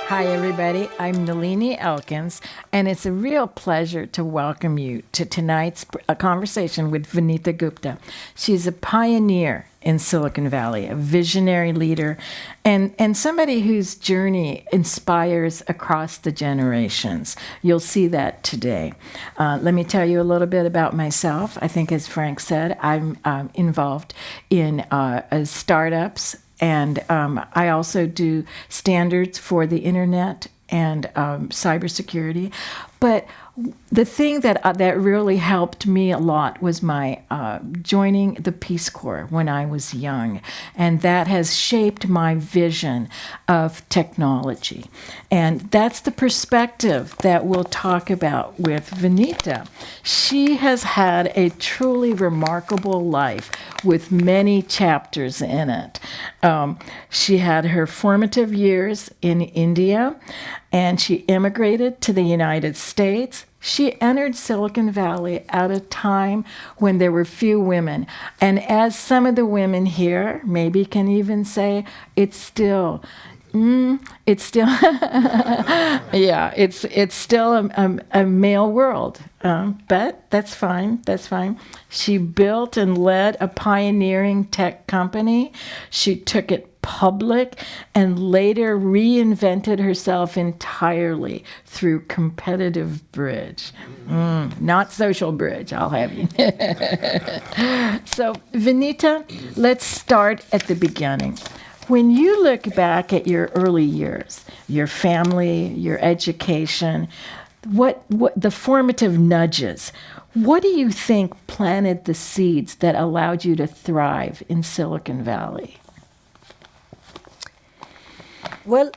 Hi, everybody. I'm Nalini Elkins, and it's a real pleasure to welcome you to tonight's conversation with Vinita Gupta. She's a pioneer in Silicon Valley, a visionary leader, and somebody whose journey inspires across the generations. You'll see that today. Let me tell you a little bit about myself. I think, as Frank said, I'm involved in startups, and I also do standards for the internet and cybersecurity. But the thing that really helped me a lot was my joining the Peace Corps when I was young, and that has shaped my vision of technology. And that's the perspective that we'll talk about with Vinita. She has had a truly remarkable life with many chapters in it. She had her formative years in India, and she immigrated to the United States. She entered Silicon Valley at a time when there were few women. And as some of the women here maybe can even say, it's still, yeah, it's still a male world. But that's fine. That's fine. She built and led a pioneering tech company. She took it public and later reinvented herself entirely through competitive bridge. Not social bridge, I'll have you. So, Vinita, let's start at the beginning. When you look back at your early years, your family, your education, what the formative nudges, what do you think planted the seeds that allowed you to thrive in Silicon Valley? Well,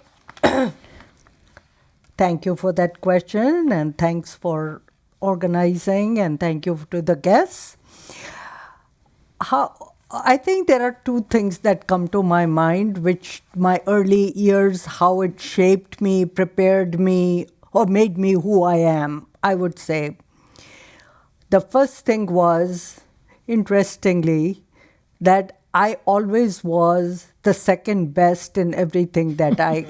thank you for that question, and thanks for organizing, and thank you to the guests. I think there are two things that come to my mind, which my early years, how it shaped me, prepared me, or made me who I am, I would say. The first thing was, interestingly, that I always was the second best in everything that I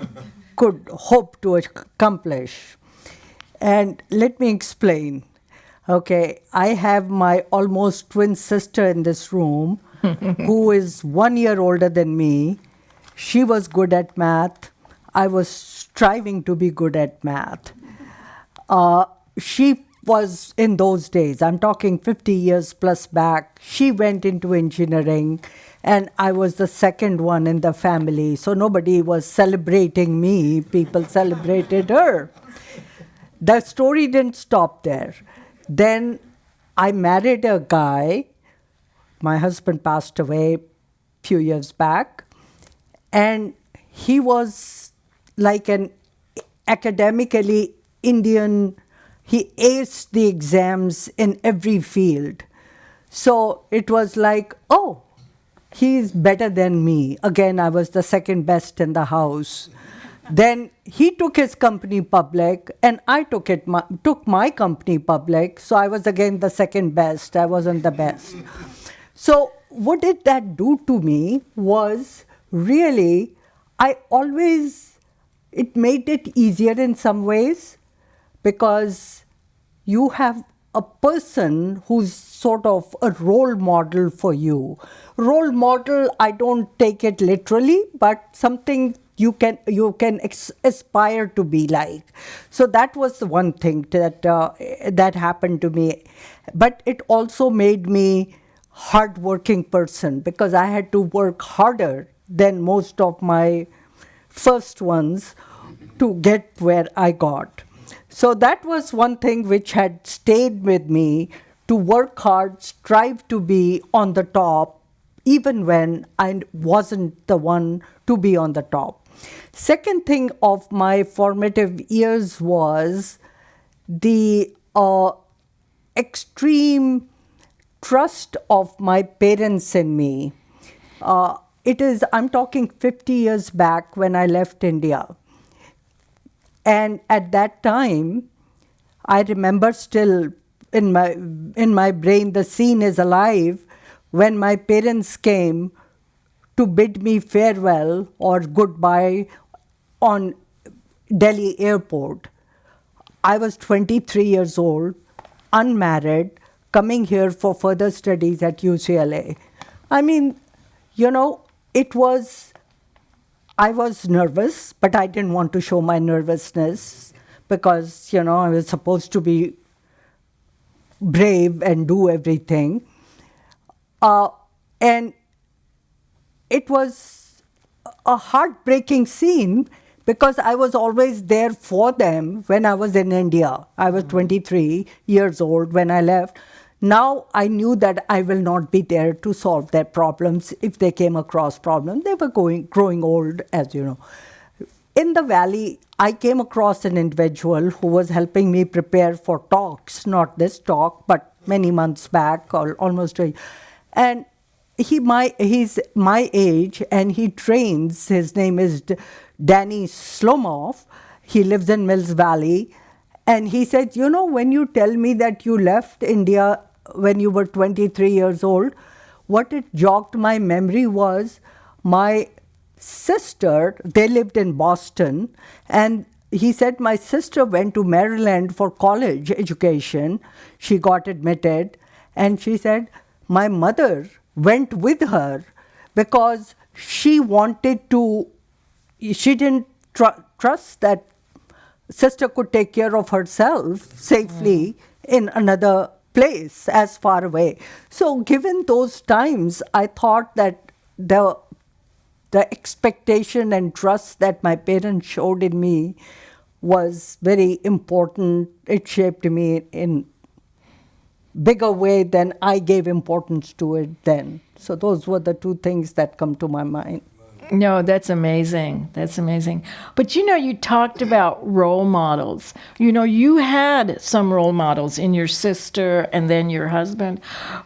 could hope to accomplish. And let me explain. Okay, I have my almost twin sister in this room who is 1 year older than me. She was good at math. I was striving to be good at math. She was in those days, I'm talking 50 years plus back, she went into engineering, and I was the second one in the family. So nobody was celebrating me, people celebrated her. The story didn't stop there. Then I married a guy. My husband passed away a few years back, and he was like an academically Indian. He aced the exams in every field. So it was like, oh, he's better than me. Again, I was the second best in the house. Then he took his company public, and I took my company public. So I was again the second best. I wasn't the best. So what did that do to me was really, it made it easier in some ways, because you have a person who's sort of a role model for you. Role model, I don't take it literally, but something you can aspire to be like. So that was the one thing that happened to me. But it also made me hardworking person, because I had to work harder than most of my first ones to get where I got. So that was one thing which had stayed with me, to work hard, strive to be on the top, even when I wasn't the one to be on the top. Second thing of my formative years was the extreme trust of my parents in me. I'm talking 50 years back when I left India. And at that time, I remember still in my brain, the scene is alive, when my parents came to bid me farewell or goodbye on Delhi airport. I was 23 years old, unmarried, coming here for further studies at UCLA. I mean, you know, it was, I was nervous, but I didn't want to show my nervousness because, you know, I was supposed to be brave and do everything. And it was a heartbreaking scene because I was always there for them when I was in India. I was 23 years old when I left. Now I knew that I will not be there to solve their problems if they came across problems. They were growing old, as you know. In the valley, I came across an individual who was helping me prepare for talks, not this talk, but many months back, or almost a, and he's my age, and he trains. His name is Danny Slomov. He lives in Mills Valley, and he said, you know, when you tell me that you left India when you were 23 years old, what it jogged my memory was my sister. They lived in Boston, and he said my sister went to Maryland for college education. She got admitted, and she said my mother went with her because she wanted to, she didn't trust that sister could take care of herself safely in another place as far away. So given those times, I thought that the expectation and trust that my parents showed in me was very important. It shaped me in bigger way than I gave importance to it then. So those were the two things that come to my mind. No, that's amazing. That's amazing. But you know, you talked about role models. You know, you had some role models in your sister and then your husband.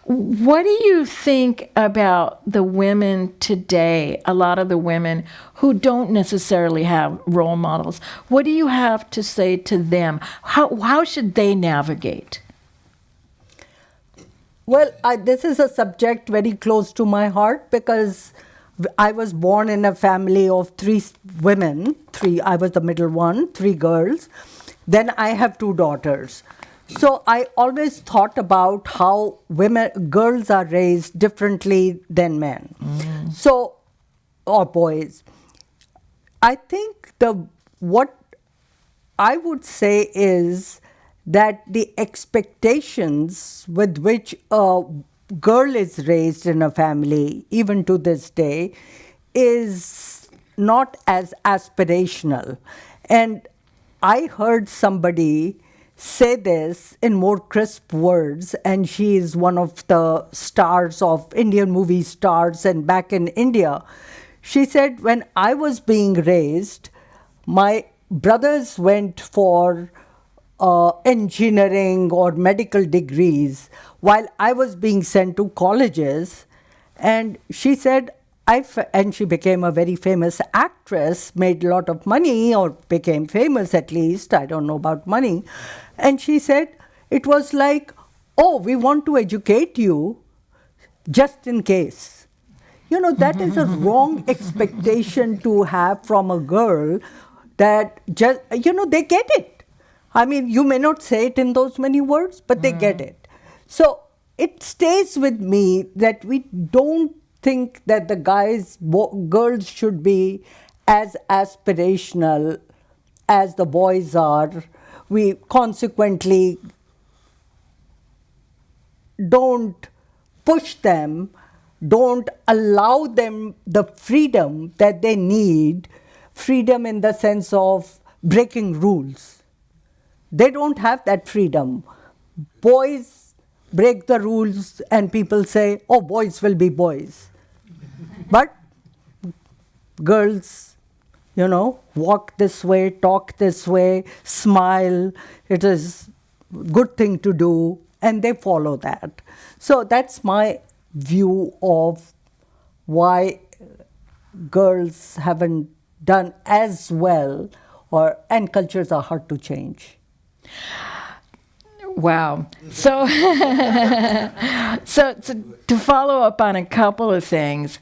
What do you think about the women today, a lot of the women who don't necessarily have role models? What do you have to say to them? How should they navigate? Well, this is a subject very close to my heart because I was born in a family of three women. I was the middle one, three girls. Then I have two daughters. So I always thought about how girls are raised differently than men. So, or boys. I think what I would say is that the expectations with which a girl is raised in a family, even to this day, is not as aspirational. And I heard somebody say this in more crisp words, and she is one of the stars of Indian movie stars and back in India. She said, when I was being raised, my brothers went for engineering or medical degrees while I was being sent to colleges. And she said, and she became a very famous actress, made a lot of money, or became famous at least, I don't know about money. And she said, it was like, oh, we want to educate you just in case. You know, that is a wrong expectation to have from a girl that just, you know, they get it. I mean, you may not say it in those many words, but they get it. So it stays with me that we don't think that the girls should be as aspirational as the boys are. We consequently don't push them, don't allow them the freedom that they need, freedom in the sense of breaking rules. They don't have that freedom. Boys break the rules and people say, oh, boys will be boys. But girls, you know, walk this way, talk this way, smile. It is a good thing to do, and they follow that. So that's my view of why girls haven't done as well, and cultures are hard to change. Wow. So to follow up on a couple of things,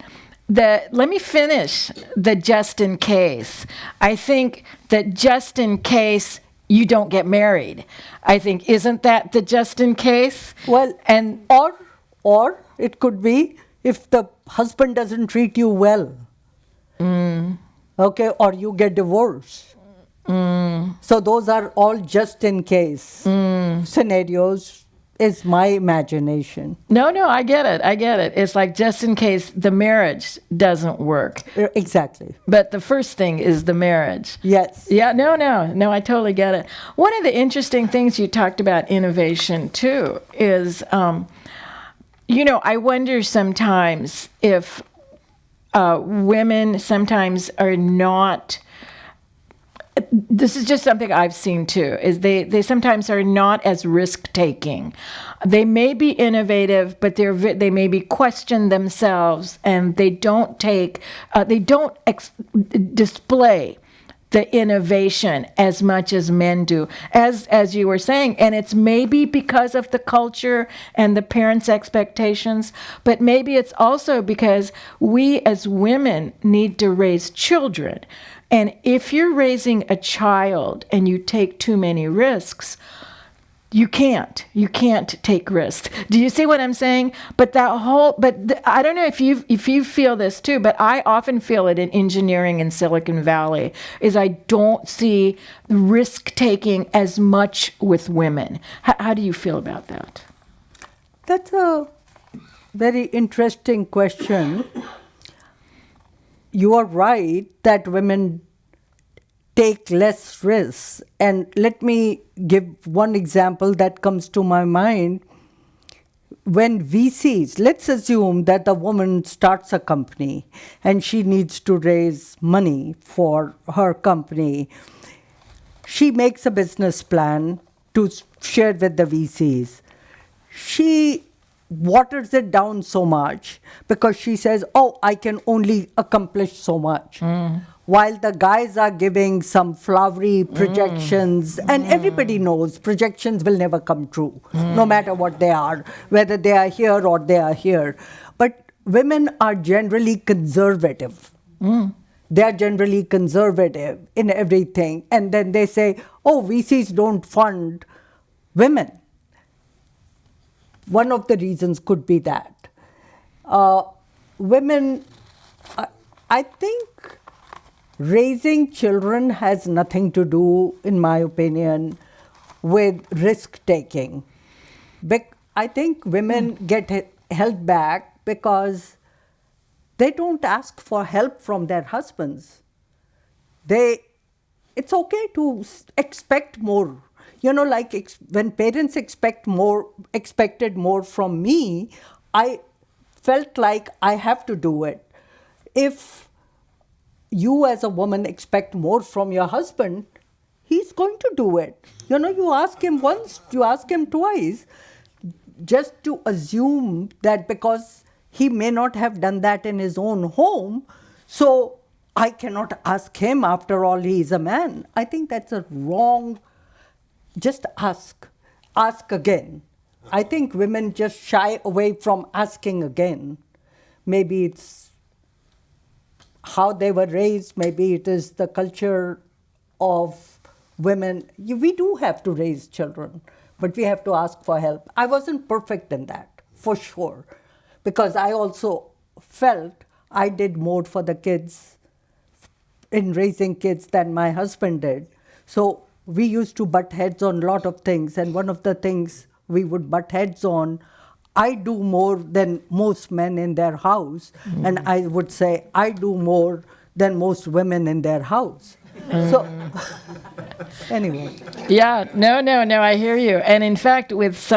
let me finish the just in case. I think that just in case you don't get married. I think, isn't that the just in case? Well, And or it could be if the husband doesn't treat you well. Okay, or you get divorced. So those are all just in case scenarios, is my imagination. no, I get it. It's like just in case the marriage doesn't work. Exactly. But the first thing is the marriage. Yes. Yeah, no, I totally get it. One of the interesting things you talked about innovation too is, I wonder sometimes if women sometimes are not. This is just something I've seen too, is they sometimes are not as risk-taking. They may be innovative, but they maybe question themselves, and they don't display the innovation as much as men do, as you were saying. And it's maybe because of the culture and the parents' expectations, but maybe it's also because we as women need to raise children. And if you're raising a child and you take too many risks, you can't take risks. Do you see what I'm saying? But I don't know if you feel this too, but I often feel it in engineering in Silicon Valley, is I don't see risk taking as much with women. How do you feel about that? That's a very interesting question. You are right that women take less risks. And let me give one example that comes to my mind. When VCs, let's assume that the woman starts a company and she needs to raise money for her company. She makes a business plan to share with the VCs. She waters it down so much because she says, I can only accomplish so much. While the guys are giving some flowery projections, and everybody knows projections will never come true, no matter what they are, whether they are here or they are here. But women are generally conservative. They are generally conservative in everything. And then they say, VCs don't fund women. One of the reasons could be that. Women, I think raising children has nothing to do, in my opinion, with risk-taking. I think women get held back because they don't ask for help from their husbands. It's okay to expect more. When parents expected more from me, I felt like I have to do it. If you as a woman expect more from your husband, he's going to do it. You ask him once, you ask him twice, just to assume that because he may not have done that in his own home, so I cannot ask him, after all, he is a man. I think that's a wrong. Just ask. Ask again. I think women just shy away from asking again. Maybe it's how they were raised. Maybe it is the culture of women. We do have to raise children, but we have to ask for help. I wasn't perfect in that, for sure, because I also felt I did more for the kids in raising kids than my husband did. So we used to butt heads on a lot of things, and one of the things we would butt heads on, I do more than most men in their house, and I would say I do more than most women in their house. So, anyway. Yeah, no, I hear you. And in fact, with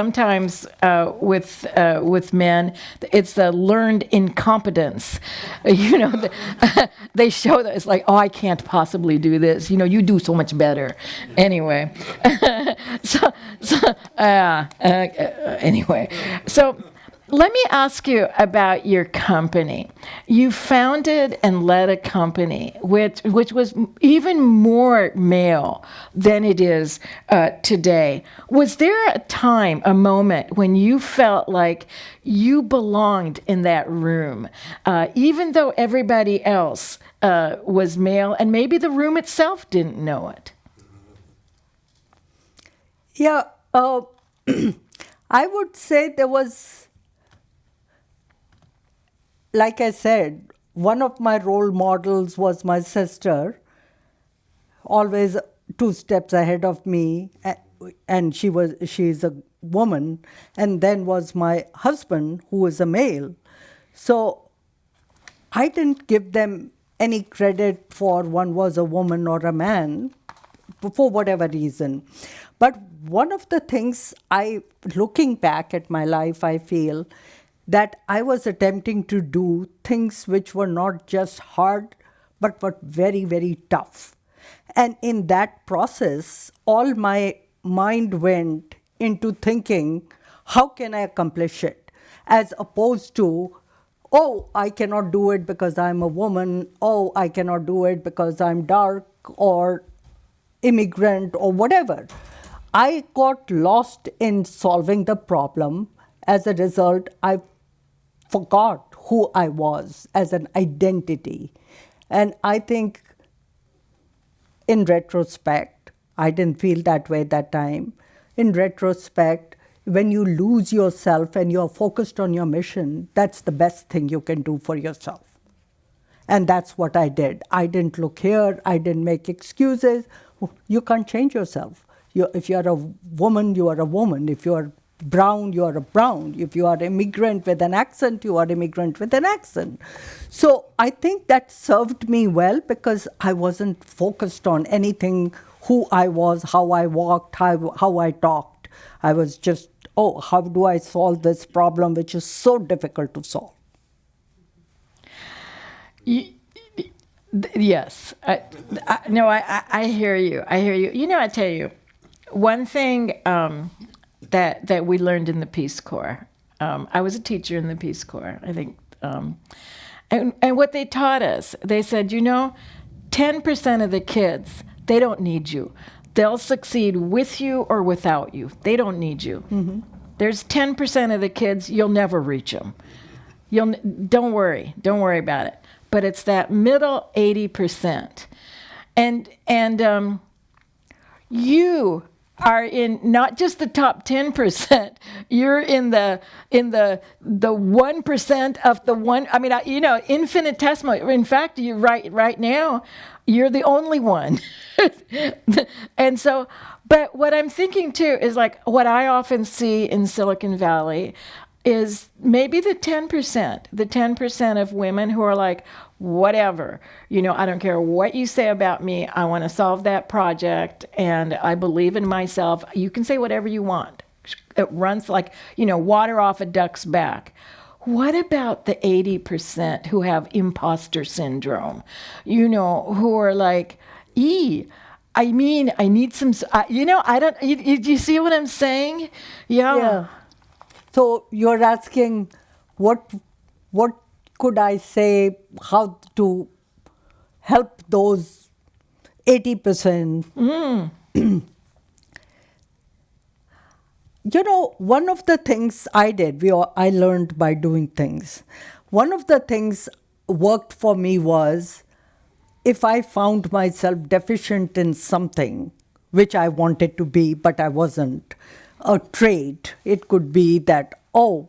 men, it's the learned incompetence. They show that it's like, I can't possibly do this. You do so much better. Anyway, anyway, so Let me ask you about your company. You founded and led a company which was even more male than it is today. Was there a time, a moment when you felt like you belonged in that room, even though everybody else was male, and maybe the room itself didn't know it? Yeah, I would say there was, like I said, one of my role models was my sister, always 2 steps ahead of me, and she's a woman, and then was my husband, who is a male. So I didn't give them any credit for one was a woman or a man for whatever reason. But one of the things looking back at my life, I feel that I was attempting to do things which were not just hard, but were very, very tough. And in that process, all my mind went into thinking, how can I accomplish it? As opposed to, oh, I cannot do it because I'm a woman. Oh, I cannot do it because I'm dark or immigrant or whatever. I got lost in solving the problem. As a result, I forgot who I was as an identity. And I think in retrospect, I didn't feel that way that time. In retrospect, when you lose yourself and you're focused on your mission, that's the best thing you can do for yourself. And that's what I did. I didn't look here, I didn't make excuses. You can't change yourself. If you're a woman, you are a woman. If you're brown, you are a brown. If you are immigrant with an accent, you are immigrant with an accent. So I think that served me well because I wasn't focused on anything, who I was, how I walked, how I talked. I was just, oh, how do I solve this problem, which is so difficult to solve? Yes. No, I hear you. I hear you. You know, I tell you, one thing that we learned in the Peace Corps, I was a teacher in the Peace Corps, I think. And what they taught us, they said, 10% of the kids, they don't need you. They'll succeed with you or without you. They don't need you. Mm-hmm. There's 10% of the kids, you'll never reach them. Don't worry about it. But it's that middle 80%. And you are in not just the top 10%, you're in the 1% of the one. I mean, infinitesimal. In fact, you right now, you're the only one. And so, but what I'm thinking too is like what I often see in Silicon Valley is maybe the 10% of women who are like, whatever, I don't care what you say about me. I want to solve that project and I believe in myself. You can say whatever you want. It runs like, water off a duck's back. What about the 80% who have imposter syndrome? Who are like, I need some, I don't, you see what I'm saying? Yeah. So you're asking what could I say, how to help those 80%? One of the things I did, I learned by doing things. One of the things worked for me was if I found myself deficient in something, which I wanted to be, but I wasn't, a trait. It could be that, oh,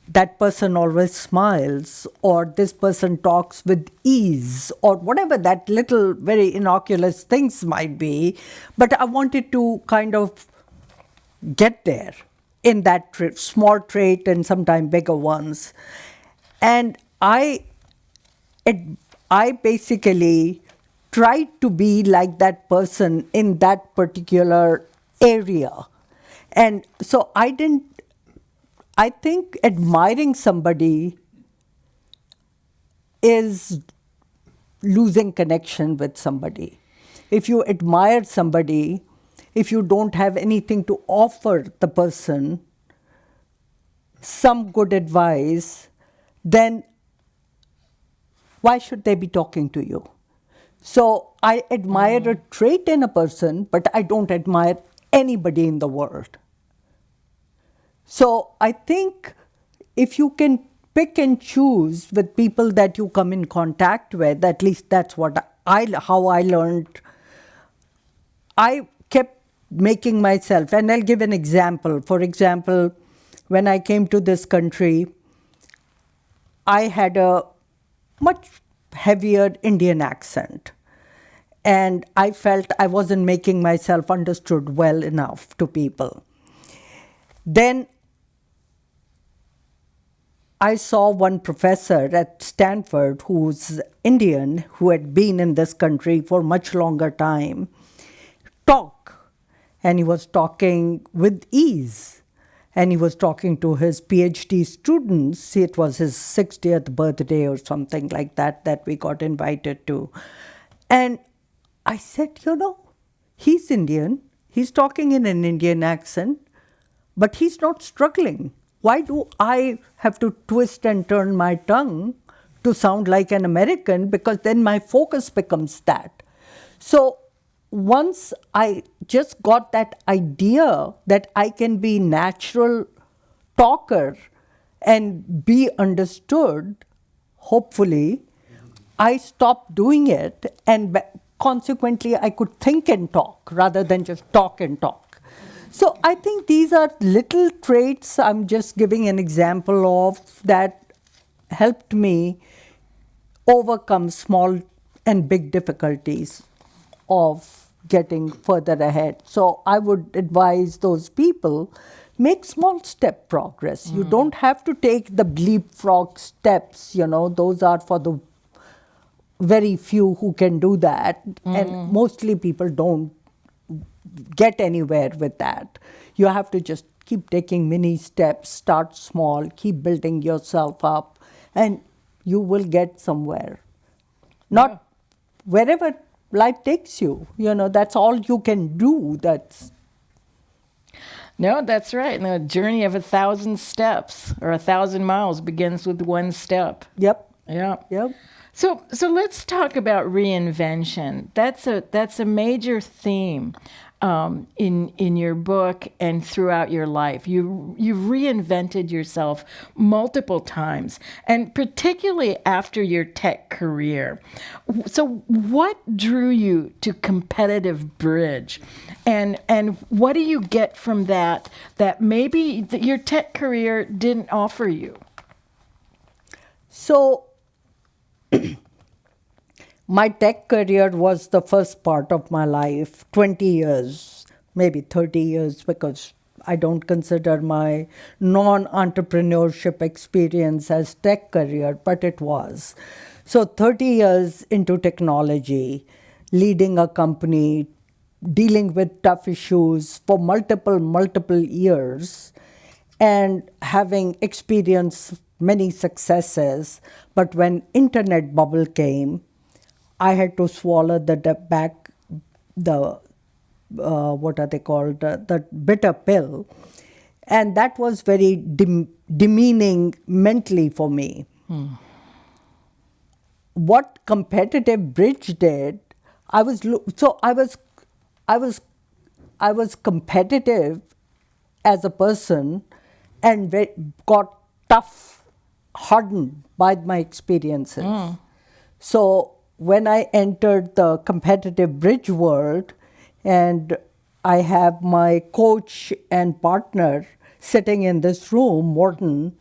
that person always smiles, or this person talks with ease, or whatever that little, very innocuous things might be. But I wanted to kind of get there in that small trait and sometimes bigger ones. And I basically tried to be like that person in that particular area. And so I think admiring somebody is losing connection with somebody. If you admire somebody, if you don't have anything to offer the person, some good advice, then why should they be talking to you? So I admire a trait in a person, but I don't admire anybody in the world. So I think if you can pick and choose with people that you come in contact with, at least that's how I learned. I kept making myself, and I'll give an example. For example, when I came to this country, I had a much heavier Indian accent. And I felt I wasn't making myself understood well enough to people. Then I saw one professor at Stanford who's Indian, who had been in this country for much longer time, talk. And he was talking with ease. And he was talking to his PhD students. It was his 60th birthday or something like that that we got invited to. And I said, he's Indian. He's talking in an Indian accent, but he's not struggling. Why do I have to twist and turn my tongue to sound like an American? Because then my focus becomes that. So once I just got that idea that I can be natural talker and be understood, hopefully, I stopped doing it, and consequently I could think and talk rather than just talk and talk. So I think these are little traits I'm just giving an example of that helped me overcome small and big difficulties of getting further ahead. So I would advise those people, make small step progress. You don't have to take the leapfrog steps, those are for the very few who can do that. And mostly people don't get anywhere with that. You have to just keep taking mini steps, start small, keep building yourself up, and you will get somewhere. Not wherever life takes you, that's all you can do. No, that's right. And the journey of 1,000 steps or 1,000 miles begins with one step. Yep. Yeah. Yep. So let's talk about reinvention. That's a major theme in your book and throughout your life. You've reinvented yourself multiple times, and particularly after your tech career. So what drew you to competitive bridge, and what do you get from that maybe your tech career didn't offer you? So my tech career was the first part of my life, 20 years, maybe 30 years, because I don't consider my non-entrepreneurship experience as tech career, but it was. So 30 years into technology, leading a company, dealing with tough issues for multiple years, and having experienced many successes. But when internet bubble came, I had to swallow what are they called, the bitter pill. And that was very demeaning mentally for me. What competitive bridge did, I was competitive as a person and got tough, hardened by my experiences. So when I entered the competitive bridge world, and I have my coach and partner sitting in this room, Morton,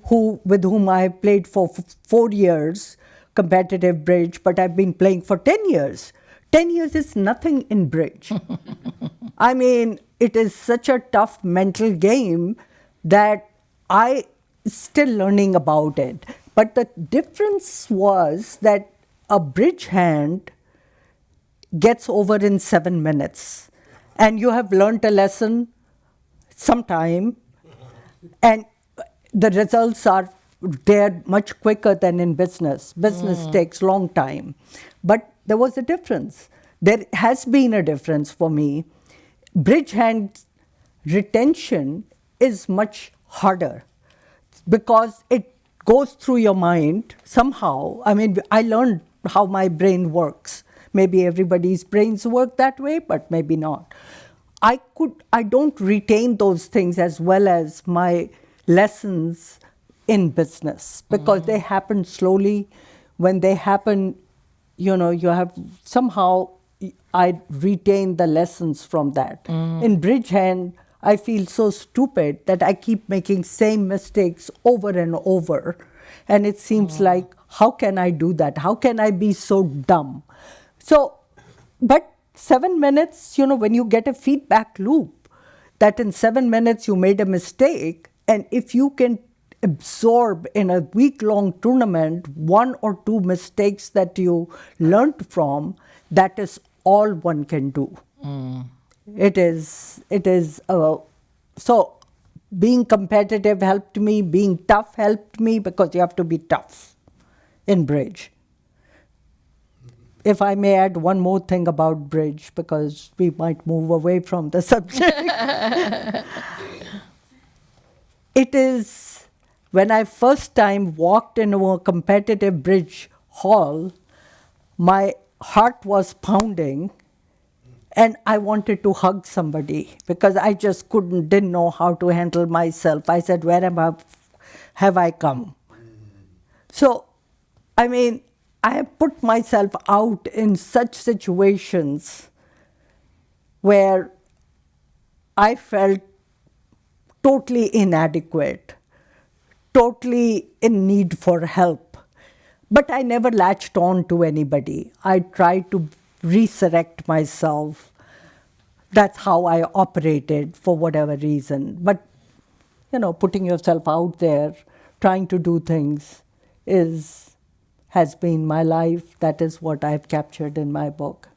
with whom I played for 4 years, competitive bridge, but I've been playing for 10 years. 10 years is nothing in bridge. I mean, it is such a tough mental game that I still learning about it. But the difference was that a bridge hand gets over in 7 minutes. And you have learned a lesson sometime, and the results are there much quicker than in business. Business takes long time. But there was a difference. There has been a difference for me. Bridge hand retention is much harder. because it goes through your mind somehow. I mean, I learned how my brain works. Maybe everybody's brains work that way, but maybe not. I don't retain those things as well as my lessons in business because they happen slowly. When they happen, you have somehow, I retain the lessons from that. In bridge hand, I feel so stupid that I keep making same mistakes over and over. And it seems like, how can I do that? How can I be so dumb? So, but 7 minutes, when you get a feedback loop, that in 7 minutes you made a mistake, and if you can absorb in a week-long tournament 1 or 2 mistakes that you learned from, that is all one can do. It is, so being competitive helped me, being tough helped me, because you have to be tough in bridge. If I may add one more thing about bridge, because we might move away from the subject. It is, when I first time walked into a competitive bridge hall, my heart was pounding and I wanted to hug somebody because I just didn't know how to handle myself. I said, where have I come? So, I mean, I have put myself out in such situations where I felt totally inadequate, totally in need for help. But I never latched on to anybody. I tried to resurrect myself. That's how I operated for whatever reason. But, putting yourself out there, trying to do things has been my life. That is what I've captured in my book.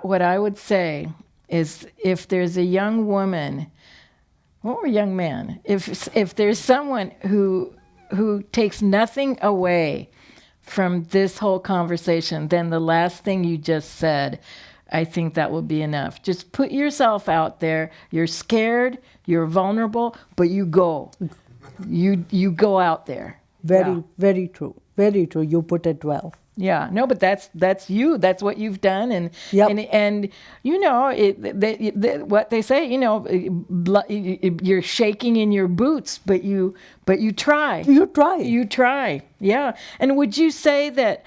What I would say is, if there's a young woman or a young man, if there's someone who takes nothing away from this whole conversation, then the last thing you just said, I think that will be enough. Just put yourself out there. You're scared, you're vulnerable, but you go. You go out there. Very true. Very true. You put it well. Yeah, no, but that's you. That's what you've done, and Yep. and what they say, you're shaking in your boots, but you try. You try. You try. Yeah. And how would you say that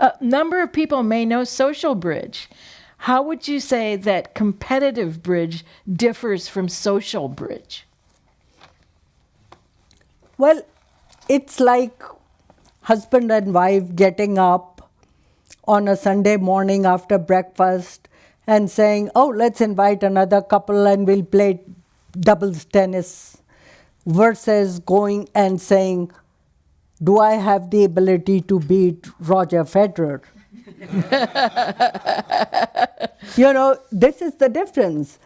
a number of people may know social bridge? How would you say that competitive bridge differs from social bridge? Well, it's like husband and wife getting up on a Sunday morning after breakfast and saying, oh, let's invite another couple and we'll play doubles tennis, versus going and saying, do I have the ability to beat Roger Federer? This is the difference.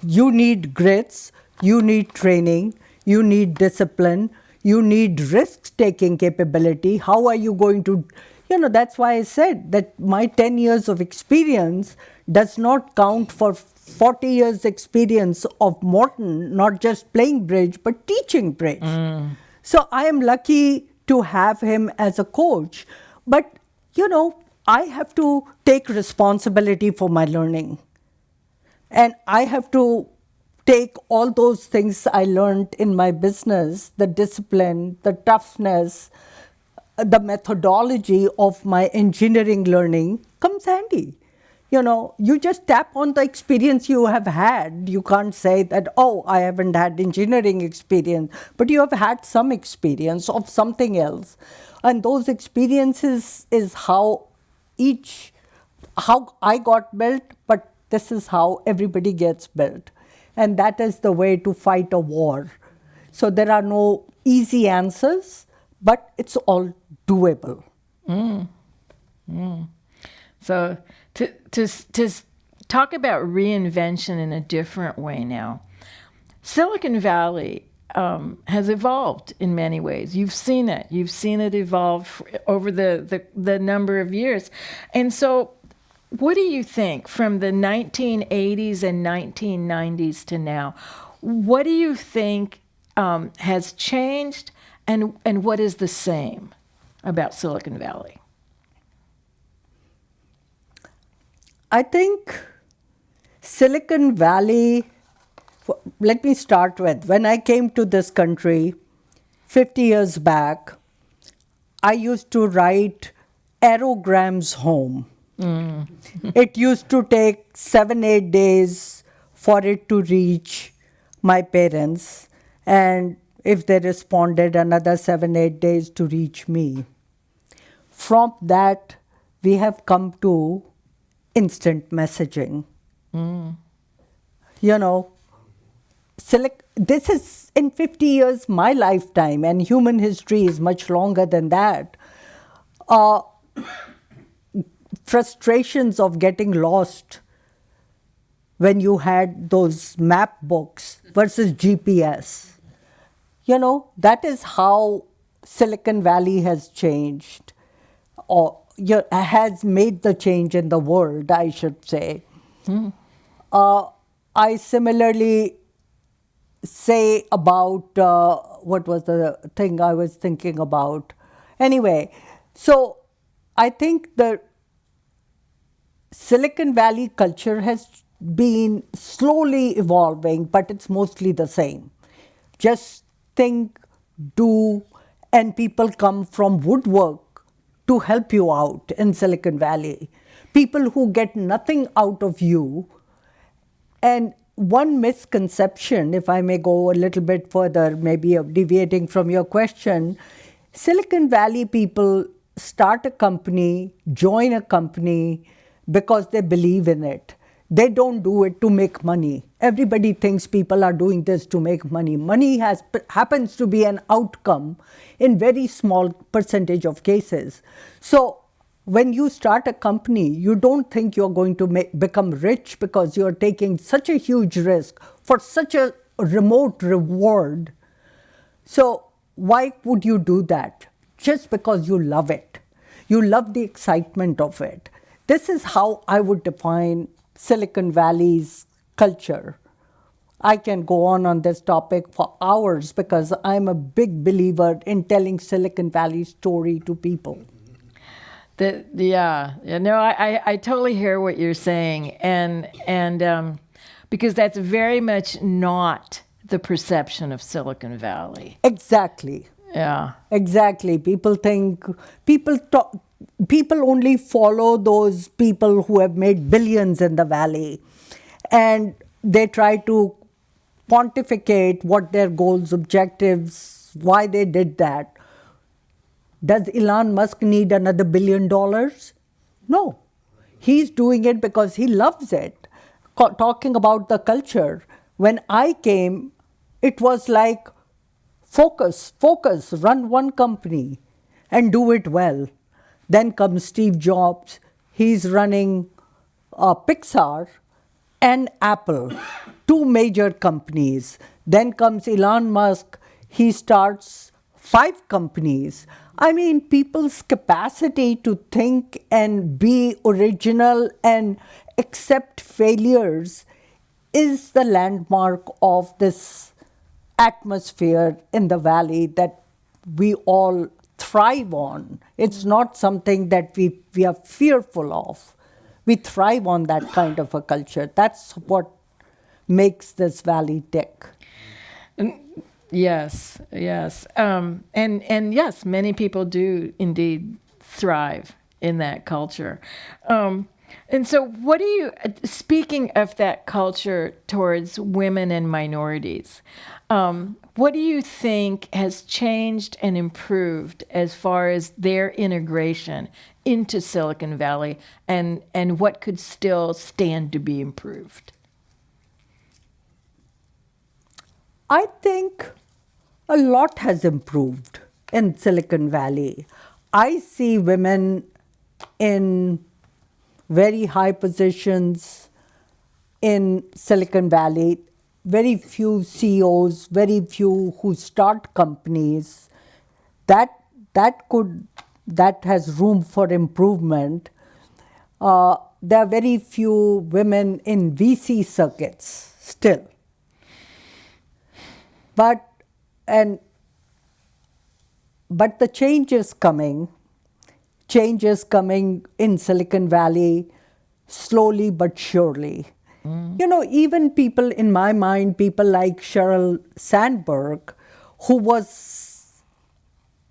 You need grits, you need training, you need discipline, you need risk-taking capability. How are you going to, that's why I said that my 10 years of experience does not count for 40 years experience of Morton, not just playing bridge, but teaching bridge. So I am lucky to have him as a coach. But, I have to take responsibility for my learning. And I have to take all those things I learned in my business, the discipline, the toughness, the methodology of my engineering learning comes handy. You just tap on the experience you have had. You can't say that, oh, I haven't had engineering experience, but you have had some experience of something else. And those experiences is how I got built, but this is how everybody gets built. And that is the way to fight a war. So there are no easy answers, but it's all doable. So to talk about reinvention in a different way now, Silicon Valley has evolved in many ways. You've seen it. You've seen it evolve over the number of years. And so what do you think from the 1980s and 1990s to now? what do you think has changed, and what is the same about Silicon Valley? I think Silicon Valley, let me start with when I came to this country 50 years back, I used to write aerograms home. It used to take 7-8 days for it to reach my parents, and if they responded, another 7-8 days to reach me. From that, we have come to instant messaging. You know, this is in 50 years my lifetime, and human history is much longer than that. Frustrations of getting lost when you had those map books versus GPS. You know, that is how Silicon Valley has changed, or has made the change in the world, I should say. I similarly say about, what was the thing I was thinking about? Anyway, so I think the Silicon Valley culture has been slowly evolving, but it's mostly the same. Just think, do, and people come from woodwork to help you out in Silicon Valley. People who get nothing out of you. And one misconception, if I may go a little bit further, maybe deviating from your question, Silicon Valley people start a company, join a company because they believe in it. They don't do it to make money. Everybody thinks people are doing this to make money. Money happens to be an outcome in very small percentage of cases. So when you start a company, you don't think you're going to become rich because you're taking such a huge risk for such a remote reward. So why would you do that? Just because you love it. You love the excitement of it. This is how I would define Silicon Valley's culture. I can go on this topic for hours because I'm a big believer in telling Silicon Valley's story to people. I totally hear what you're saying, and because that's very much not the perception of Silicon Valley. Exactly. Yeah. Exactly. People only follow those people who have made billions in the valley, and they try to pontificate what their goals, objectives, why they did that. Does Elon Musk need another $1 billion? No. He's doing it because he loves it. Talking about the culture, when I came, it was like, focus, run one company and do it well. Then comes Steve Jobs. He's running Pixar and Apple, two major companies. Then comes Elon Musk. He starts 5 companies. I mean, people's capacity to think and be original and accept failures is the landmark of this atmosphere in the valley that we all thrive on. It's not something that we are fearful of. We thrive on that kind of a culture. That's what makes this valley tick. Yes. And yes, many people do indeed thrive in that culture. And so what do you, speaking of that culture towards women and minorities, what do you think has changed and improved as far as their integration into Silicon Valley, and what could still stand to be improved? I think a lot has improved in Silicon Valley. I see women in very high positions in Silicon Valley, very few CEOs, very few who start companies. That has room for improvement. There are very few women in VC circuits still. But and but the change is coming. Change is coming in Silicon Valley, slowly but surely. Even people in my mind, people like Sheryl Sandberg, who was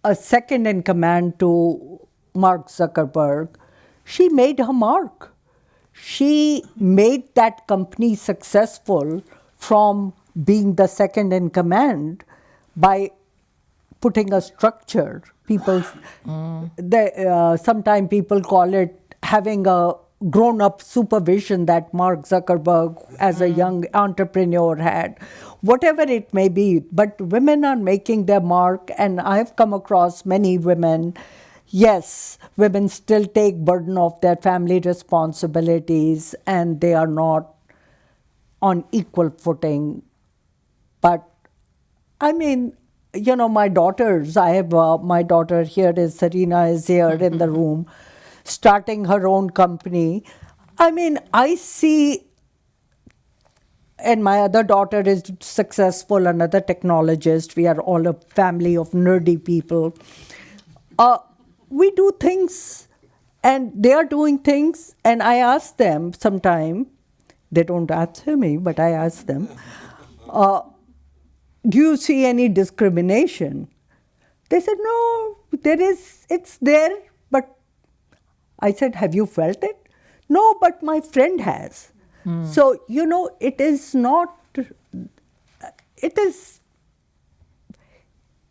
a second in command to Mark Zuckerberg, she made her mark. She made that company successful from being the second in command by putting a structure. Sometimes people call it having a grown-up supervision that Mark Zuckerberg as a young entrepreneur had. Whatever it may be, but women are making their mark, and I've come across many women. Yes, women still take burden of their family responsibilities, and they are not on equal footing. But I mean, my daughters, I have my daughter here Serena is here in the room, starting her own company. I mean, I see, and my other daughter is successful, another technologist. We are all a family of nerdy people. We do things, and they are doing things, and I ask them sometime, they don't answer me, but I ask them, do you see any discrimination? They said, no, it's there, but I said, have you felt it? No, but my friend has. So, it is not,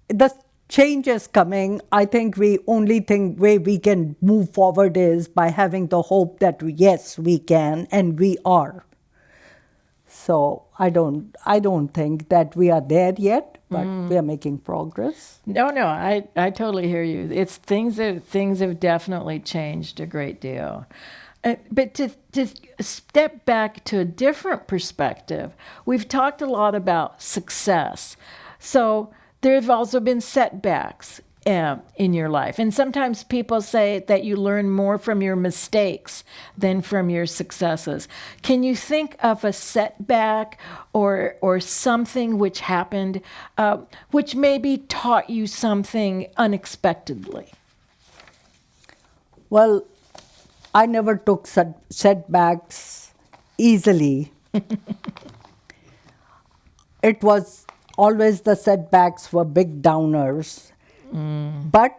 the change is coming. I think the only way we can move forward is by having the hope that yes, we can, and we are. So I don't think that we are there yet, but we are making progress. No, I totally hear you. It's things have definitely changed a great deal. But to step back to a different perspective, we've talked a lot about success. So there have also been setbacks in your life. And sometimes people say that you learn more from your mistakes than from your successes. Can you think of a setback or something which happened which maybe taught you something unexpectedly? Well, I never took setbacks easily. It was always the setbacks were big downers. But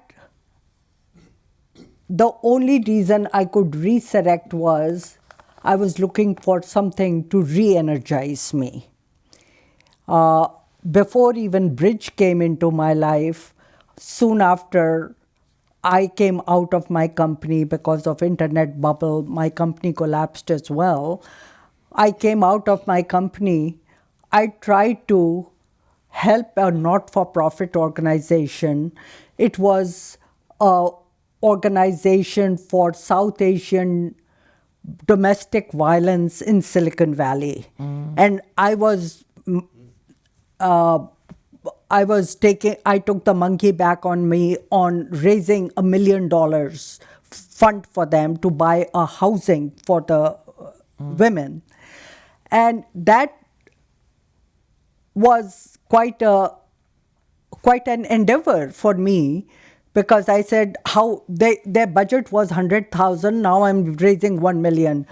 the only reason I could resurrect was I was looking for something to re-energize me. Before even Bridge came into my life, soon after I came out of my company because of internet bubble, my company collapsed as well. I came out of my company. I tried to help a not-for-profit organization. It was an organization for South Asian domestic violence in Silicon Valley. And I took the monkey back on me on raising $1 million fund for them to buy a housing for the women. And that was quite an endeavor for me, because I said how their budget was 100,000. Now I'm raising 1 million,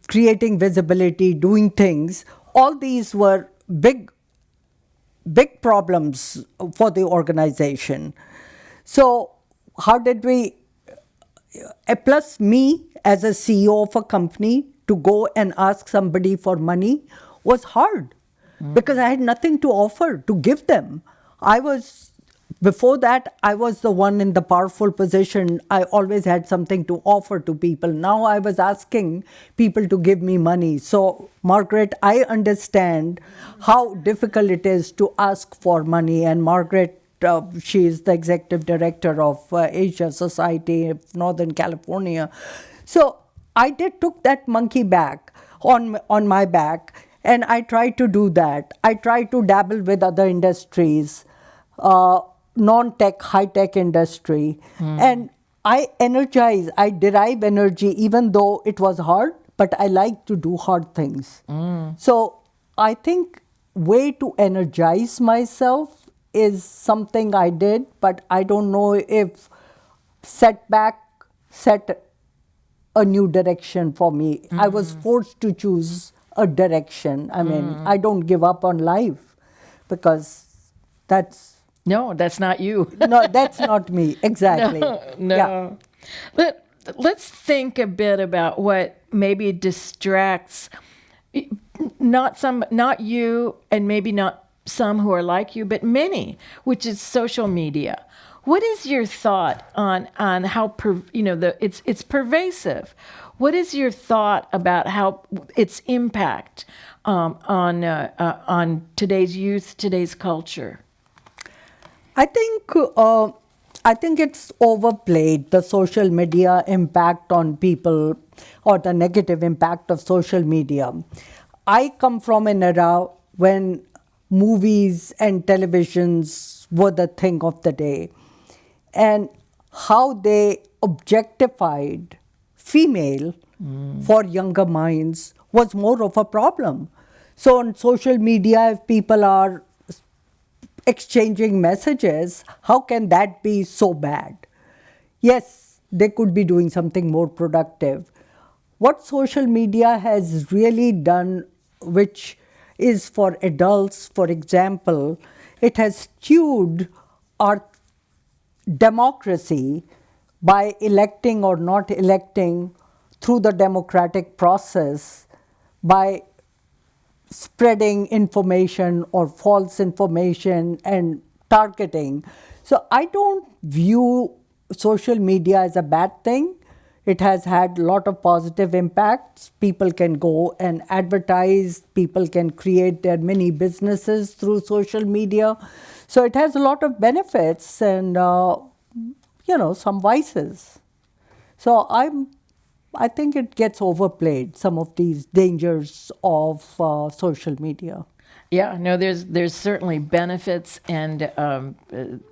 creating visibility, doing things. All these were big problems for the organization. So how did we? Plus me as a CEO of a company to go and ask somebody for money was hard. Because I had nothing to offer, to give them. Before that, I was the one in the powerful position. I always had something to offer to people. Now I was asking people to give me money. So, Margaret, I understand how difficult it is to ask for money. And Margaret, she is the executive director of Asia Society of Northern California. So I took that monkey back on my back. And I tried to do that. I tried to dabble with other industries, non-tech, high-tech industry. And I derive energy, even though it was hard, but I like to do hard things. So I think way to energize myself is something I did, but I don't know if setback set a new direction for me. I was forced to choose a direction. I mean, I don't give up on life because that's No, that's not you. no, that's not me. Exactly. No. Yeah. Let's think a bit about what maybe distracts not you and maybe not some who are like you, but many, which is social media. What is your thought on how it's pervasive? What is your thought about how its impact on today's youth, today's culture? I think I think it's overplayed, the social media impact on people or the negative impact of social media. I come from an era when movies and televisions were the thing of the day, and how they objectified female for younger minds was more of a problem. So on social media, if people are exchanging messages, how can that be so bad? Yes, they could be doing something more productive. What social media has really done, which is for adults, for example, it has skewed our democracy by electing or not electing through the democratic process, by spreading information or false information and targeting. So I don't view social media as a bad thing. It has had a lot of positive impacts. People can go and advertise, people can create their mini businesses through social media. So it has a lot of benefits and some vices. So I think it gets overplayed, some of these dangers of social media. Yeah, no, there's certainly benefits and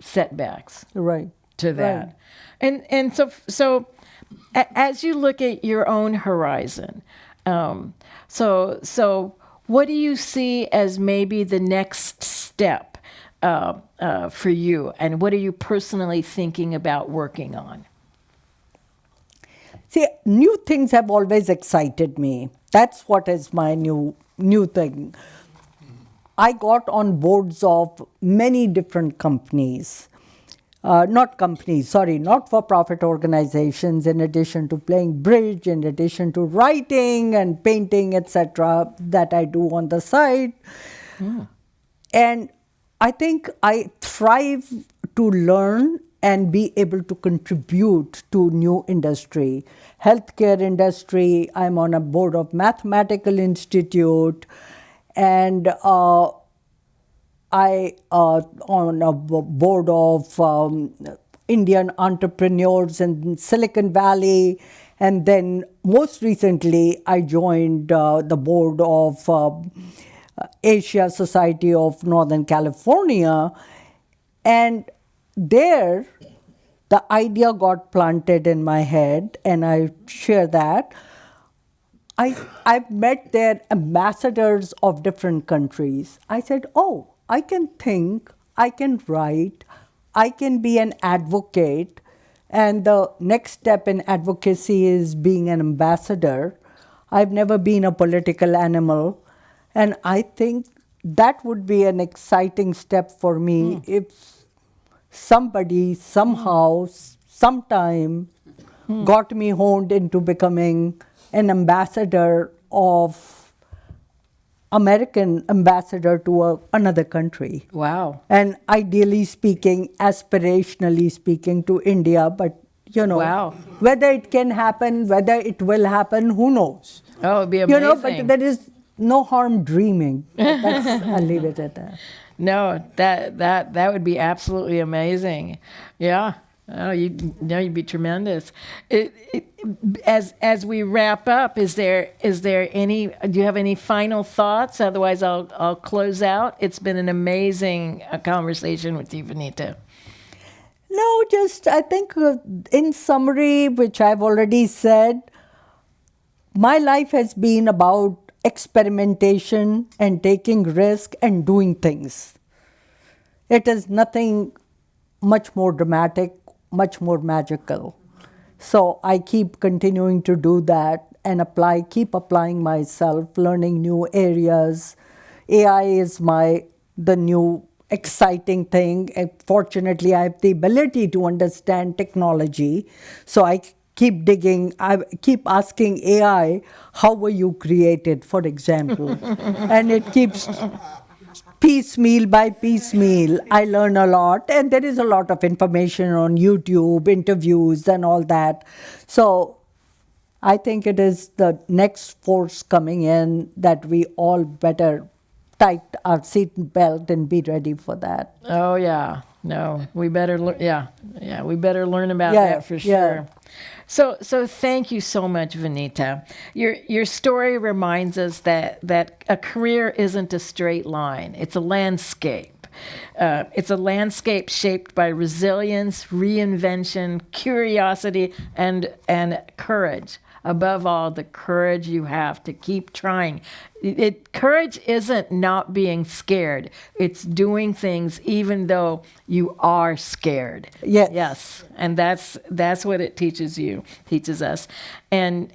setbacks Right. to that, Right. and as you look at your own horizon, so what do you see as maybe the next step for you, and what are you personally thinking about working on? See, new things have always excited me. That's what is my new thing. I got on boards of many different companies. Not for profit organizations, in addition to playing bridge, in addition to writing and painting, etc., that I do on the side. And I think I thrive to learn and be able to contribute to new industry. Healthcare industry, I'm on a board of Mathematical Institute, and I on a board of Indian entrepreneurs in Silicon Valley, and then most recently I joined the board of Asia Society of Northern California, and there the idea got planted in my head, and I share that. I've met their ambassadors of different countries. I said, oh, I can think, I can write, I can be an advocate, and the next step in advocacy is being an ambassador. I've never been a political animal, and I think that would be an exciting step for me if somebody somehow, sometime, got me honed into becoming an ambassador of American ambassador to another country. Wow. And ideally speaking, aspirationally speaking, to India, but Wow. whether it can happen, whether it will happen, who knows? Oh, it'd be amazing. But there is no harm dreaming. I'll leave it at that. No, that would be absolutely amazing. Yeah. Oh, you'd be tremendous. As we wrap up, is there any? Do you have any final thoughts? Otherwise, I'll close out. It's been an amazing conversation with you, Vinita. No, just I think in summary, which I've already said, my life has been about experimentation and taking risk and doing things. It is nothing much more dramatic, much more magical. So I keep continuing to do that and keep applying myself, learning new areas. AI is the new exciting thing. And fortunately, I have the ability to understand technology. So I keep digging. I keep asking AI, how were you created, for example? And it keeps piecemeal by piecemeal. I learn a lot, and there is a lot of information on YouTube, interviews, and all that. So I think it is the next force coming in that we all better tight our seat belt and be ready for that. Oh yeah, no, we better we better learn about Yeah, that for yeah. sure. So thank you so much, Vanita. Your story reminds us that a career isn't a straight line; it's a landscape. It's a landscape shaped by resilience, reinvention, curiosity, and courage. Above all, the courage you have to keep trying. Courage isn't not being scared. It's doing things even though you are scared. Yes. Yes, and that's what it teaches us. And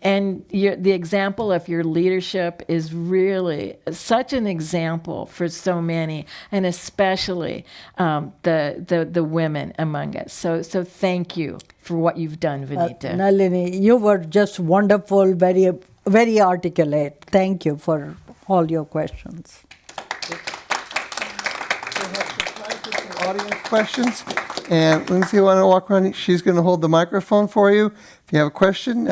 the example of your leadership is really such an example for so many, and especially the women among us. So thank you for what you've done, Vanita. Nalini, you were just wonderful, very, very articulate. Thank you for all your questions. Audience questions. And Lindsay, want to walk around? She's going to hold the microphone for you. If you have a question,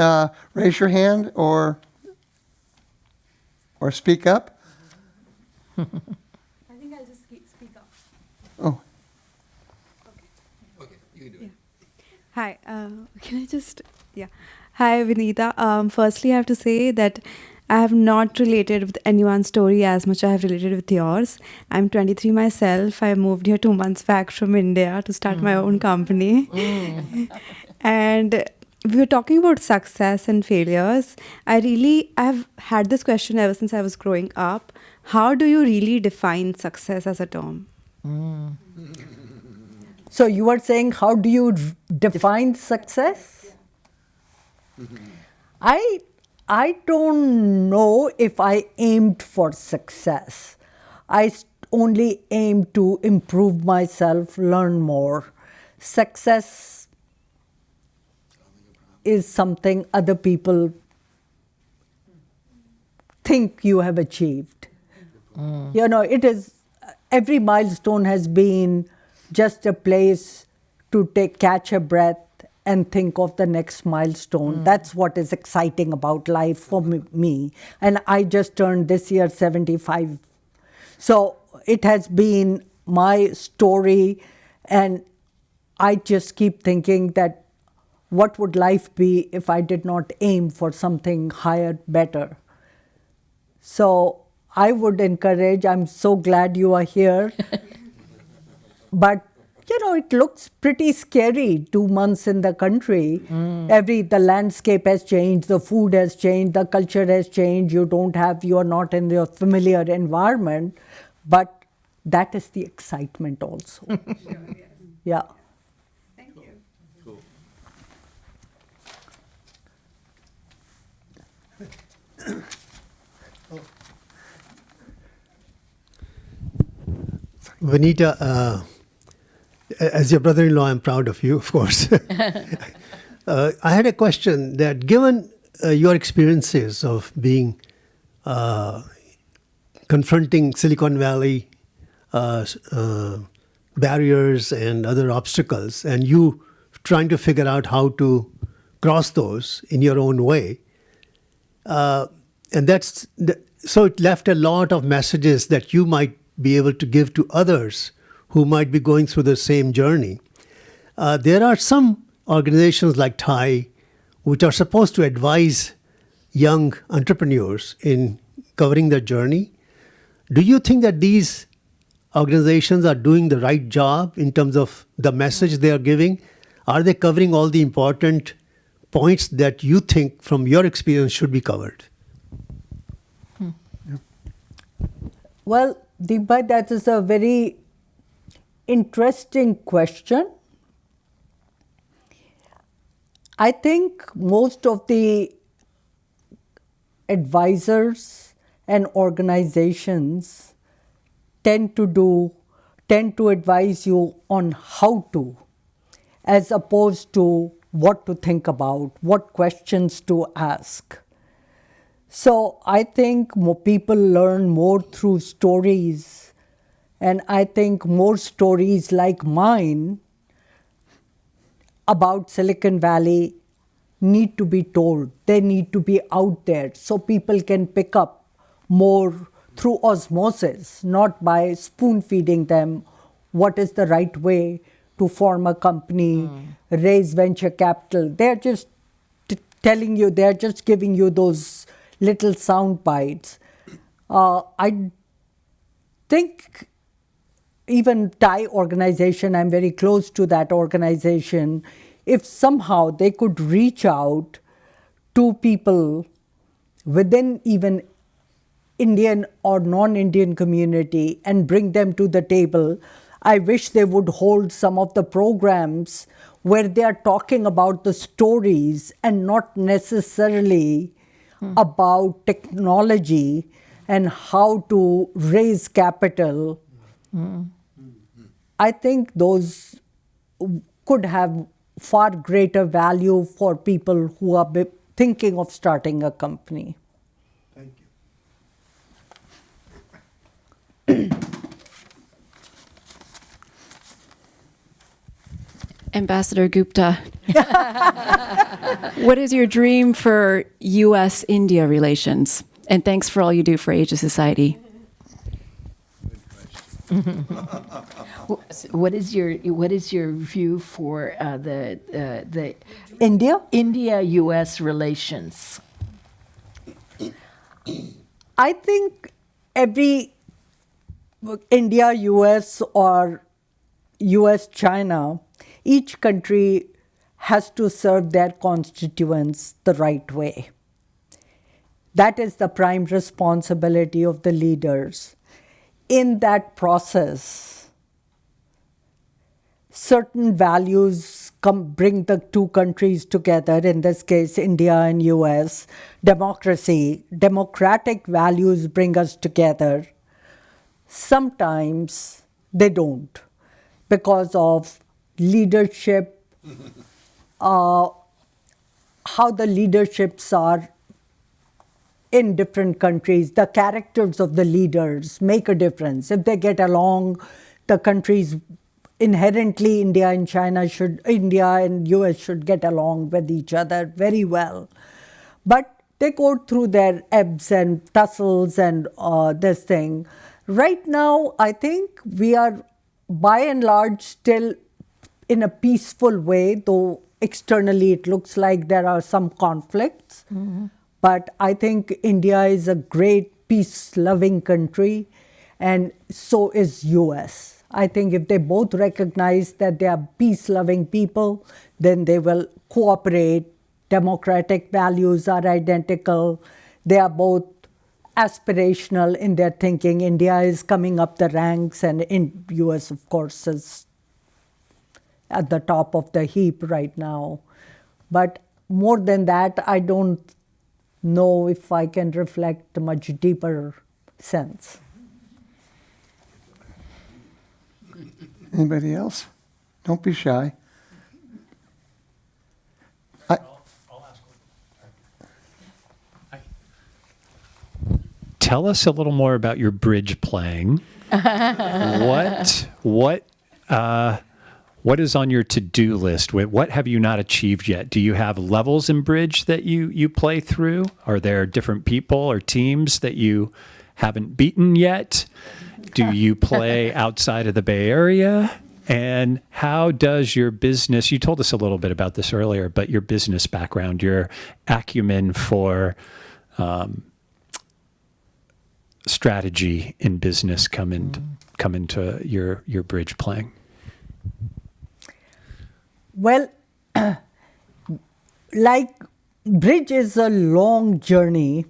raise your hand or speak up. I think I'll just speak up. Oh, Hi, can I just, yeah. Hi, Vinita. Firstly, I have to say that I have not related with anyone's story as much I have related with yours. I'm 23 myself. I moved here 2 months back from India to start my own company. And we were talking about success and failures. I've had this question ever since I was growing up. How do you really define success as a term? So you are saying, how do you define success? I don't know if I aimed for success. I only aimed to improve myself, learn more. Success is something other people think you have achieved. You know, it is, every milestone has been just a place to catch a breath and think of the next milestone. That's what is exciting about life for me. And I just turned this year 75. So it has been my story, and I just keep thinking that what would life be if I did not aim for something higher, better? So I would encourage, I'm so glad you are here. But, you know, it looks pretty scary, 2 months in the country. The landscape has changed, the food has changed, the culture has changed. You are not in your familiar environment. But that is the excitement also. Sure, yes. Yeah. Thank you. Vanita, as your brother-in-law, I'm proud of you, of course. I had a question that given your experiences of being confronting Silicon Valley barriers and other obstacles, and you trying to figure out how to cross those in your own way, so it left a lot of messages that you might be able to give to others who might be going through the same journey. There are some organizations like TIE which are supposed to advise young entrepreneurs in covering their journey. Do you think that these organizations are doing the right job in terms of the message they are giving? Are they covering all the important points that you think from your experience should be covered? Well, Deepa, that is a very interesting question. I think most of the advisors and organizations tend to advise you on how to, as opposed to what to think about, what questions to ask. So I think more people learn more through stories, and I think more stories like mine about Silicon Valley need to be told. They need to be out there so people can pick up more through osmosis, not by spoon feeding them what is the right way to form a company, raise venture capital. They're just telling you, they're just giving you those little sound bites. I think even Thai organization, I'm very close to that organization, if somehow they could reach out to people within even Indian or non-Indian community and bring them to the table, I wish they would hold some of the programs where they are talking about the stories and not necessarily about technology and how to raise capital. I think those could have far greater value for people who are thinking of starting a company. Thank you. Ambassador Gupta, what is your dream for U.S.-India relations? And thanks for all you do for Asia Society. What is your view for the India? India-U.S. relations? I think every India, US, or US, China, each country has to serve their constituents the right way. That is the prime responsibility of the leaders. In that process, certain values bring the two countries together, in this case, India and US. Democratic values bring us together. Sometimes they don't because of leadership, how the leaderships are in different countries. The characters of the leaders make a difference. If they get along, the countries inherently, India and US should get along with each other very well. But they go through their ebbs and tussles and this thing. Right now, I think we are by and large still in a peaceful way, though externally it looks like there are some conflicts. But I think India is a great peace-loving country, and so is US. I think if they both recognize that they are peace-loving people, then they will cooperate. Democratic values are identical. They are both aspirational in their thinking. India is coming up the ranks, and US, of course, is at the top of the heap right now. But more than that, I don't know if I can reflect a much deeper sense. Anybody else? Don't be shy. Tell us a little more about your bridge playing. What is on your to-do list? What have you not achieved yet? Do you have levels in bridge that you play through? Are there different people or teams that you haven't beaten yet? Do you play outside of the Bay Area? And how does your business, you told us a little bit about this earlier, but your business background, your acumen for strategy in business come into your bridge playing? Well, like bridge is a long journey.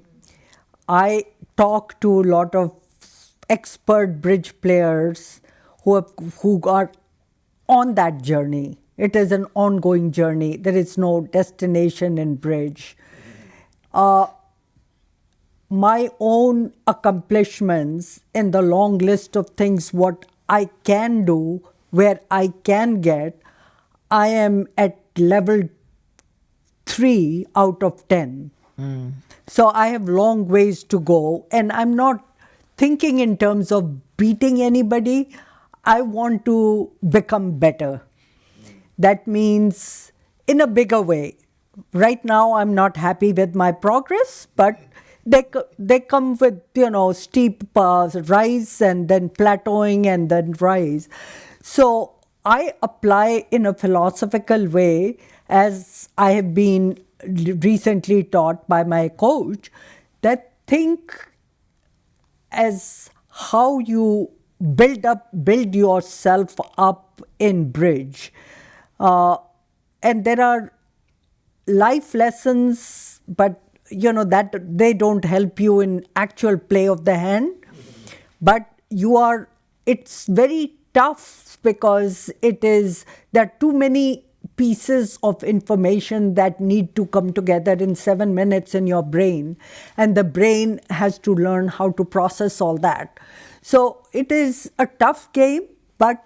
I talk to a lot of expert bridge players who are on that journey. It is an ongoing journey. There is no destination in bridge. My own accomplishments in the long list of things what I can do, where I can get, I am at level 3 out of 10. So I have long ways to go, and I'm not thinking in terms of beating anybody. I want to become better. That means in a bigger way. Right now, I'm not happy with my progress, but they come with, steep rise and then plateauing and then rise. So I apply in a philosophical way, as I have been recently taught by my coach, that think as how you build yourself up in bridge. And there are life lessons, but that they don't help you in actual play of the hand. But it's very tough because there are too many pieces of information that need to come together in 7 minutes in your brain, and the brain has to learn how to process all that. So it is a tough game, but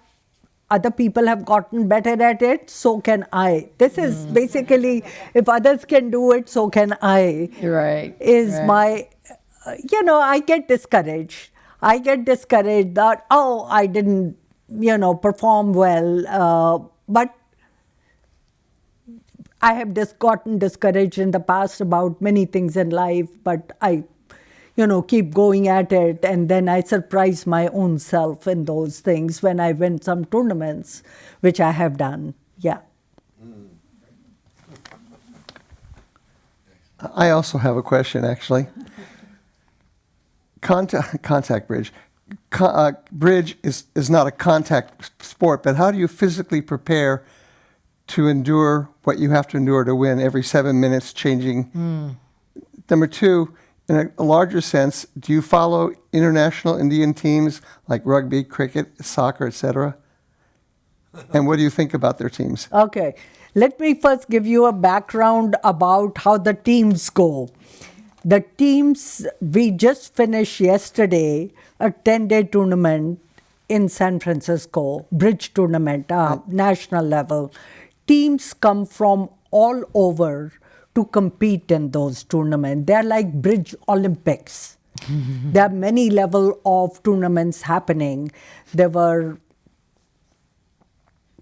other people have gotten better at it, so can I. This is basically, if others can do it, so can I. Right. My, I get discouraged. I get discouraged that, I didn't, perform well. But I have gotten discouraged in the past about many things in life, but I keep going at it, and then I surprise my own self in those things when I win some tournaments, which I have done. Yeah. I also have a question, actually. Contact bridge. Bridge is not a contact sport, but how do you physically prepare to endure what you have to endure to win every 7 minutes, changing? Number two, in a larger sense, do you follow international Indian teams like rugby, cricket, soccer, etc.? And what do you think about their teams? Okay. Let me first give you a background about how the teams go. The teams, we just finished yesterday a 10-day tournament in San Francisco, bridge tournament, national level. Teams come from all over to compete in those tournaments. They're like bridge Olympics. There are many levels of tournaments happening. There were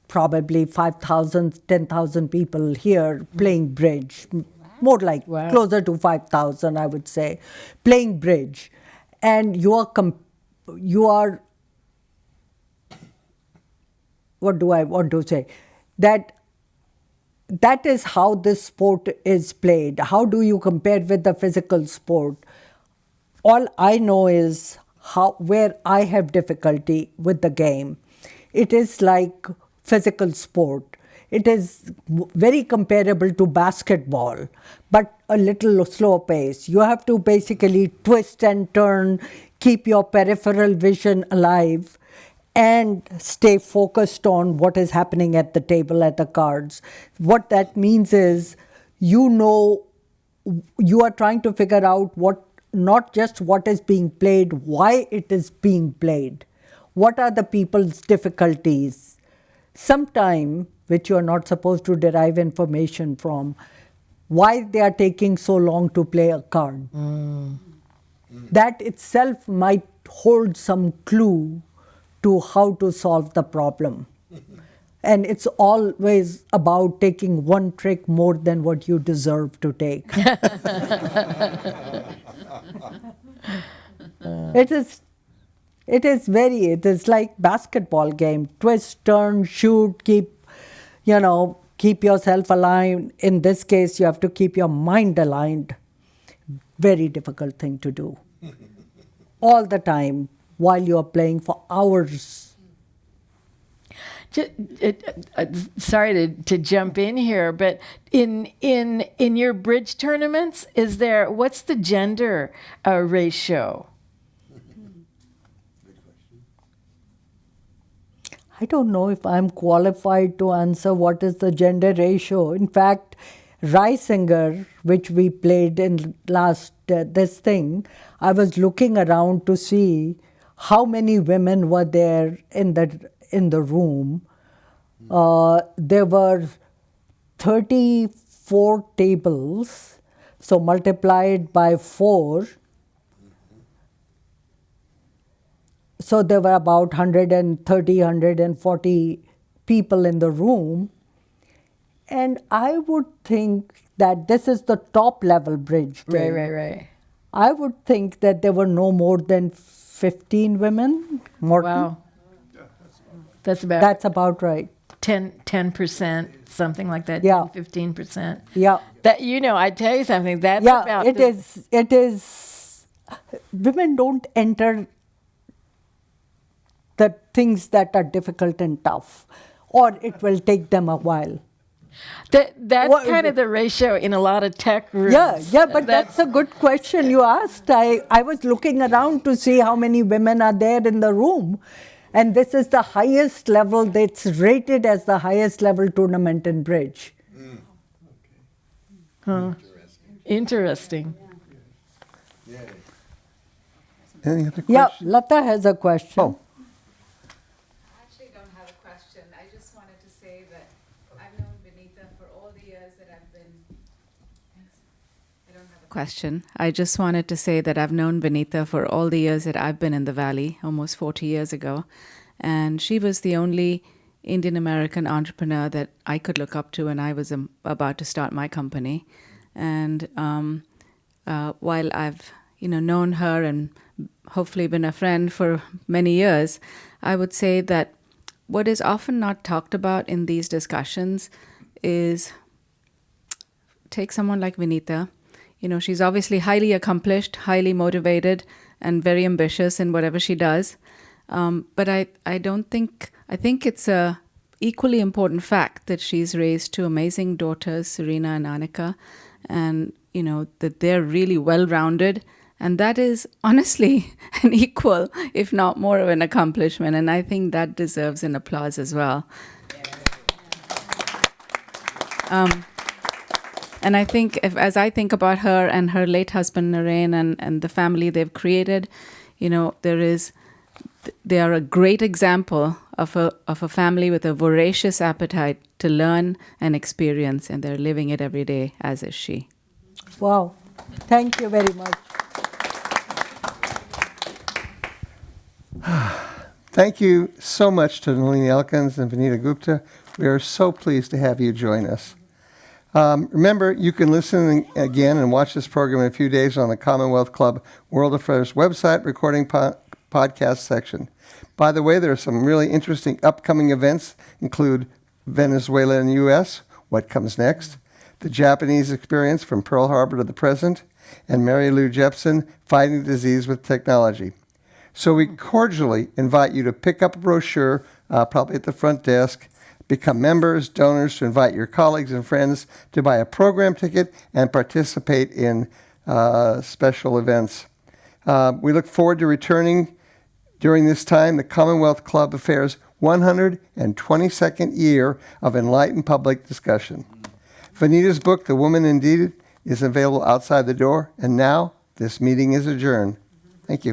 probably 5,000, 10,000 people here playing bridge. More like closer to 5,000, I would say, playing bridge. And you are, what do I want to say? That is how this sport is played. How do you compare with the physical sport? All I know is where I have difficulty with the game. It is like physical sport. It is very comparable to basketball, but a little slower pace. You have to basically twist and turn, keep your peripheral vision alive, and stay focused on what is happening at the table, at the cards. What that means is, you are trying to figure out not just what is being played, why it is being played. What are the people's difficulties? Sometime, which you are not supposed to derive information from, why they are taking so long to play a card. That itself might hold some clue to how to solve the problem. And it's always about taking one trick more than what you deserve to take. It is like basketball game. Twist, turn, shoot, keep yourself aligned. In this case, you have to keep your mind aligned. Very difficult thing to do. All the time while you're playing for hours. Sorry to jump in here, but in your bridge tournaments, what's the gender ratio? I don't know if I'm qualified to answer what is the gender ratio. In fact, Reisinger, which we played in last this thing, I was looking around to see how many women were there in the room. There were 34 tables, so multiplied by 4. So there were about 130, 140 people in the room. And I would think that this is the top level bridge. Right. I would think that there were no more than 15 women. Morton? Wow. That's about That's about right. 10%, something like that. Yeah. 15%. Yeah. That, I tell you something. That's Yeah, about it is. Women don't enter the things that are difficult and tough, or it will take them a while. That's What- kind of the ratio in a lot of tech rooms. Yeah, but that's a good question you asked. I was looking around to see how many women are there in the room, and this is the highest level that's rated as the highest level tournament in bridge. Interesting. Any other Yeah, questions? Lata has a question. Oh. I actually don't have a question. I just wanted to say that I've known Vinita for all the years that I've been. I don't have a question. I just wanted to say that I've known Vinita for all the years that I've been in the Valley, almost 40 years ago. And she was the only Indian American entrepreneur that I could look up to when I was about to start my company. And while I've known her and hopefully been a friend for many years, I would say that what is often not talked about in these discussions is take someone like Vinita. She's obviously highly accomplished, highly motivated, and very ambitious in whatever she does. But I think it's a equally important fact that she's raised two amazing daughters, Serena and Annika, and that they're really well-rounded. And that is honestly an equal, if not more of an accomplishment. And I think that deserves an applause as well. And I think as I think about her and her late husband, Narain, and the family they've created, they are a great example of a family with a voracious appetite to learn and experience. And they're living it every day, as is she. Wow. Thank you very much. Thank you so much to Nalini Elkins and Vinita Gupta. We are so pleased to have you join us. Remember, you can listen again and watch this program in a few days on the Commonwealth Club World Affairs website recording podcast section. By the way, there are some really interesting upcoming events, include Venezuela and the U.S., What Comes Next, the Japanese Experience from Pearl Harbor to the Present, and Mary Lou Jepsen, Fighting Disease with Technology. So we cordially invite you to pick up a brochure, probably at the front desk, become members, donors, to invite your colleagues and friends to buy a program ticket and participate in special events. We look forward to returning during this time the Commonwealth Club Affairs 122nd year of enlightened public discussion. Vinita's book, The Woman Indeed, is available outside the door. And now, this meeting is adjourned. Thank you.